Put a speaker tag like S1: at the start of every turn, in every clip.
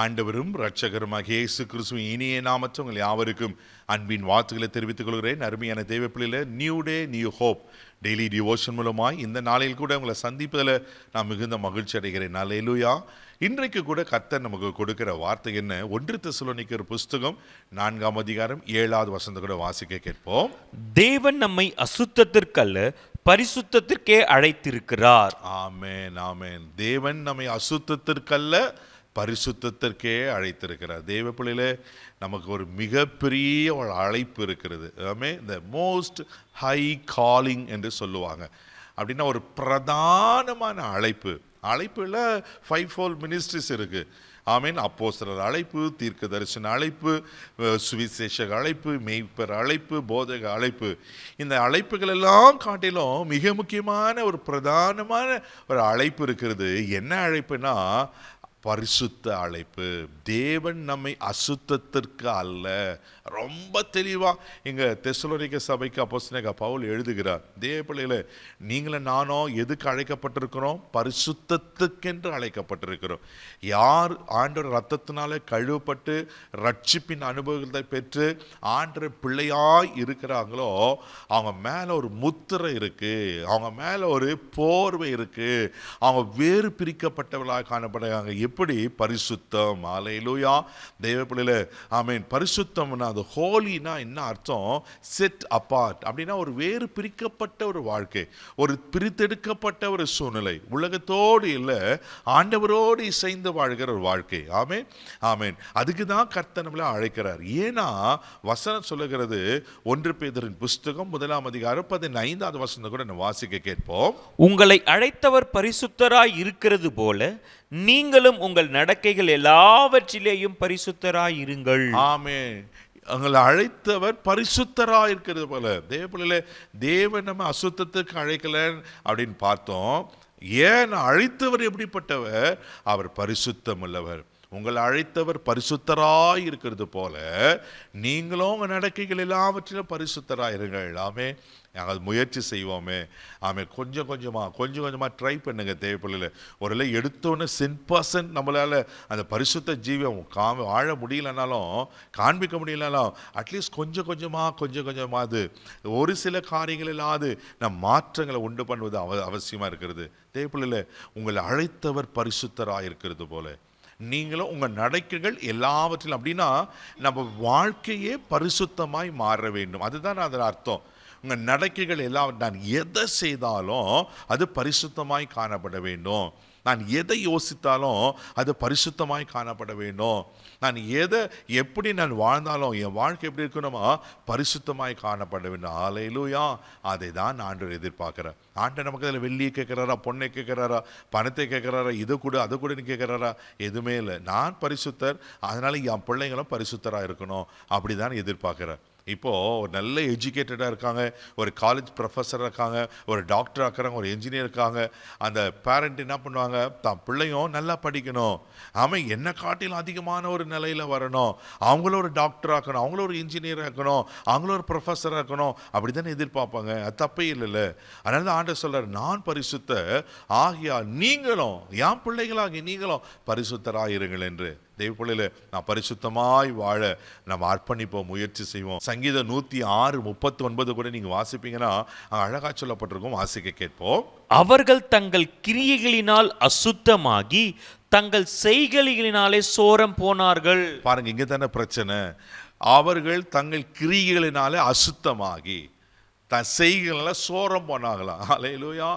S1: ஆண்டவரும் இரட்சகருமாகிய இயேசு கிறிஸ்துவின் இனிய நாமத்தில் உங்கள் யாவருக்கும் அன்பின் வாழ்த்துக்களை தெரிவித்துக் கொள்கிறேன். அருமையான தேவ பிள்ளைகளே, new day new hope daily devotion மூலமாய் இந்த நாளில் கூட உங்களை சந்திப்பதில் நான் மிகுந்த மகிழ்ச்சி அடைகிறேன். அல்லேலூயா. இன்றைக்கு கூட கர்த்தர் நமக்கு கொடுக்கிற வார்த்தை என்ன? 1 தெசலோனிக்கர் புஸ்தகம் 4ஆம் அதிகாரம் 7வது வசனத்தை கூட வாசிக்க கேட்போம்.
S2: தேவன் நம்மை அசுத்தத்திற்கல்ல பரிசுத்தத்திற்கே அழைத்திருக்கிறார்.
S1: ஆமென், ஆமென். தேவன் நம்மை அசுத்தத்திற்கல்ல பரிசுத்தத்திற்கே அழைத்திருக்கிறார். தேவ பிள்ளையிலே, நமக்கு ஒரு மிகப்பெரிய ஒரு அழைப்பு இருக்கிறது. இந்த மோஸ்ட் ஹை காலிங் என்று சொல்லுவாங்க. அப்படின்னா ஒரு பிரதானமான அழைப்புல 5-fold மினிஸ்ட்ரிஸ் இருக்கு. ஆமீன். அப்போஸ்தலர் அழைப்பு, தீர்க்க தரிசன அழைப்பு, சுவிசேஷக அழைப்பு, மேய்ப்பர் அழைப்பு, போதக அழைப்பு. இந்த அழைப்புகள் எல்லாம் காட்டிலும் மிக முக்கியமான ஒரு பிரதானமான ஒரு அழைப்பு இருக்கிறது. என்ன அழைப்புனா பரிசுத்த அழைப்பு. தேவன் நம்மை அசுத்தத்திற்கு அல்ல. ரொம்ப தெளிவா இங்க தெசலோனிக்க சபைக்கு அப்போஸ்தலனாகிய பவுல் எழுதுகிறார். தேவ பிள்ளைகளே, நீங்களும் நானும் எதுக்கு அழைக்கப்பட்டிருக்கிறோம்? பரிசுத்தத்துக்கென்று அழைக்கப்பட்டிருக்கிறோம். யார் ஆண்டவர் ரத்தத்தினாலே கழுவப்பட்டு ரட்சிப்பின் அனுபவத்தை பெற்று ஆண்டவர் பிள்ளையாய் இருக்கிறாங்களோ, அவங்க மேல ஒரு முத்திரை இருக்கு, அவங்க மேல ஒரு போர்வை இருக்கு, அவங்க வேறு பிரிக்கப்பட்டவர்களாக காணப்படுறாங்க. எப்படி? பரிசுத்தம். அல்லேலூயா. தேவ பிள்ளைகளே, ஆமென். பரிசுத்தம்னா அது ஹோலினா என்ன அர்த்தம்? Set apart. அப்படின்னா ஒரு வேறு பிரிக்கப்பட்ட ஒரு வாழ்க்கை, ஒரு பிரித்தெடுக்கப்பட்ட ஒரு சூழ்நிலை, உலகத்தோடு இல்லை ஆண்டவரோடு இசைந்து வாழ்கிற ஒரு வாழ்க்கை. ஆமென், ஆமென். அதுக்கு தான் கர்த்தர் நம்மளை அழைக்கிறார். ஏன்னா வசனம் சொல்லுகிறது, 1 பேதுருவின் புஸ்தகம் 1ஆம் அதிகாரம் 15வது வசனத்தை கூட நம்ம வாசிக்க கேட்போம்.
S2: உங்களை அழைத்தவர் பரிசுத்தராய் இருக்கிறது போல நீங்களும் உங்கள் நடக்கைகள் எல்லாவற்றிலேயும் பரிசுத்தராய் இருங்கள்.
S1: ஆமென். உங்களை அழைத்தவர் பரிசுத்தராய் இருக்கிறது போல. தேவ பிள்ளைகளே, தேவன் நம்ம அசுத்தத்துக்கு அழைக்கல அப்படின்னு பார்த்தோம். ஏன் அழைத்தவர் எப்படிப்பட்டவர்? அவர் பரிசுத்தம் உள்ளவர். உங்களை அழைத்தவர் பரிசுத்தராய் இருக்கிறது போல நீங்களும் உங்கள் நடக்கைகள் எல்லாவற்றிலும் பரிசுத்தராயிருங்கள். ஆமே, நாங்கள் முயற்சி செய்வோமே. ஆமே, கொஞ்சம் கொஞ்சமாக ட்ரை பண்ணுங்க. தேவைப்படல ஒரு எடுத்தோன்னே 100% நம்மளால் அந்த பரிசுத்த ஜீவம் வாழ முடியலனாலும், காண்பிக்க முடியலனாலும், அட்லீஸ்ட் கொஞ்சம் கொஞ்சமாக ஒரு சில காரியங்களிலாவது நம் மாற்றங்களை உண்டு பண்ணுவது அவசியமாக இருக்கிறது. தேவைப்படல உங்களை அழைத்தவர் பரிசுத்தராக இருக்கிறது போல நீங்களும் உங்கள் நடக்கைகள் எல்லாவற்றிலும். அப்படின்னா நம்ம வாழ்க்கையே பரிசுத்தமாய் மாற வேண்டும். அதுதான் அதன் அர்த்தம். உங்கள் நடக்கைகள் எல்லாம், நான் எதை செய்தாலும் அது பரிசுத்தமாய் காணப்பட வேண்டும். நான் எதை யோசித்தாலும் அது பரிசுத்தமாய் காணப்பட வேண்டும். நான் எப்படி நான் வாழ்ந்தாலும் என் வாழ்க்கை எப்படி இருக்கணுமா? பரிசுத்தமாய் காணப்பட வேண்டும். அல்லேலூயா. அதை தான் ஆண்டவர் எதிர்பார்க்கிறார். ஆண்டவர் நமக்கு அதில் வெள்ளியை கேட்குறாரா, பொண்ணை கேட்குறாரா, பணத்தை கேட்குறாரா, இதை கூட அதை கூட கேட்குறாரா? எதுவுமே இல்லை. நான் பரிசுத்தர், அதனால என் பிள்ளைங்களும் பரிசுத்தராக இருக்கணும், அப்படி தான் எதிர்பார்க்குறேன். இப்போது ஒரு நல்ல எஜுகேட்டடாக இருக்காங்க, ஒரு காலேஜ் ப்ரொஃபஸராக இருக்காங்க, ஒரு டாக்டராக இருக்கிறாங்க, ஒரு என்ஜினியர் இருக்காங்க. அந்த பேரண்ட் என்ன பண்ணுவாங்க? தான் பிள்ளையும் நல்லா படிக்கணும், அவன் என்ன காட்டிலும் அதிகமான ஒரு நிலையில் வரணும், அவங்கள ஒரு டாக்டராக இருக்கணும், அவங்கள ஒரு இன்ஜினியராக இருக்கணும், அவங்கள ஒரு ப்ரொஃபஸராக இருக்கணும், அப்படி தானே எதிர்பார்ப்பாங்க. அது தப்பே இல்லைல்ல. அதனால தான் ஆண்டவர் சொல்கிறார், நான் பரிசுத்த ஆகியா நீங்களும், என் பிள்ளைகளாகி நீங்களும் பரிசுத்தராக இருங்கள் என்று. தேவ பிள்ளையில, நான் பரிசுத்தமாய் வாழ நம்ம அர்ப்பணிப்போம், முயற்சி செய்வோம். சங்கீதம் 106:39 கூட நீங்க வாசிப்பீங்கன்னா அழகா சொல்லப்பட்டிருக்கும். வாசிக்க கேட்போம்.
S2: அவர்கள் தங்கள் கிரியைகளினால் அசுத்தமாகி தங்கள் செய்கைகளினாலே சோரம் போனார்கள்.
S1: பாருங்க, இங்க தானே பிரச்சனை. அவர்கள் தங்கள் கிரியைகளினாலே அசுத்தமாகி தன் செய்கைகளெல்லாம் சோரம் போனாங்களாம். அல்லேலூயா.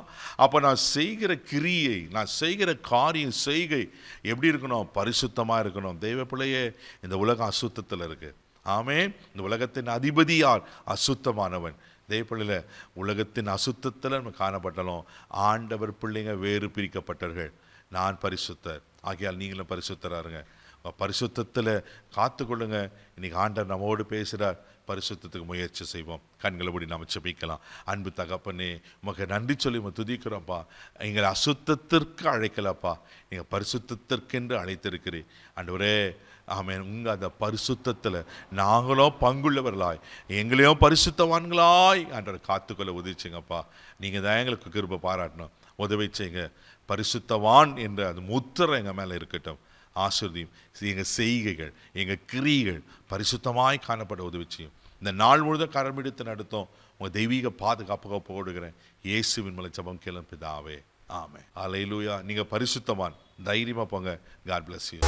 S1: அப்போ நான் செய்கிற கிரியை, நான் செய்கிற காரியம், செய்கை எப்படி இருக்கணும்? பரிசுத்தமாக இருக்கணும். தெய்வ பிள்ளையே, இந்த உலகம் அசுத்தத்தில் இருக்கு. ஆமென். இந்த உலகத்தின் அதிபதி யார்? அசுத்தமானவன். தெய்வ பிள்ளையில, உலகத்தின் அசுத்தத்தில் நம்ம காணப்பட்டாலும் ஆண்டவர் பிள்ளைங்க வேறு பிரிக்கப்பட்டவர்கள். நான் பரிசுத்தர் ஆகியால் நீங்களும் பரிசுத்தராக இருங்க. பரிசுத்தத்தில் காத்துக்கொள்ளுங்க. இன்னைக்கு ஆண்டவர் நம்மோடு பேசுகிறார். பரிசுத்தத்துக்கு முயற்சி செய்வோம். கண்களை மூடி நாம் ஜெபிக்கலாம். அன்பு தகப்பனே, உமக்கு நன்றி சொல்லி நம்ம துதிக்கிறோம்ப்பா. எங்களை அசுத்தத்திற்கு அழைக்கலப்பா, நீங்கள் பரிசுத்தத்திற்கென்று அழைத்திருக்கிறீர் ஆண்டவரே. ஆமென். உங்கள் அந்த பரிசுத்தத்தில் நாங்களும் பங்குள்ளவர்களாய், எங்களையும் பரிசுத்தவான்களாய் ஆண்டவர் காத்துக்கொள்ள உதவிச்சிங்கப்பா. நீங்கள் தான் எங்களுக்கு கிருபை பாராட்டணும், உதவி செய்யுங்க. பரிசுத்தவான் என்ற அந்த முத்திரை எங்கள் மேலே இருக்கட்டும். ஆசீர்வதியும். எங்கள் செய்கைகள், எங்கள் கிரியைகள் பரிசுத்தமாய் காணப்பட உதவி செய்யும். இந்த நாள் முழுதும் கரம்பிடித்து நடத்தும் உங்கள் தெய்வீக பாதுகாப்புக்கு போடுகிறேன். இயேசுவின் மூலம் ஜெபம் கேளும் பிதாவே, ஆமென். அல்லேலூயா. நீங்கள் பரிசுத்தவான், தைரியமாக போங்க. God bless you.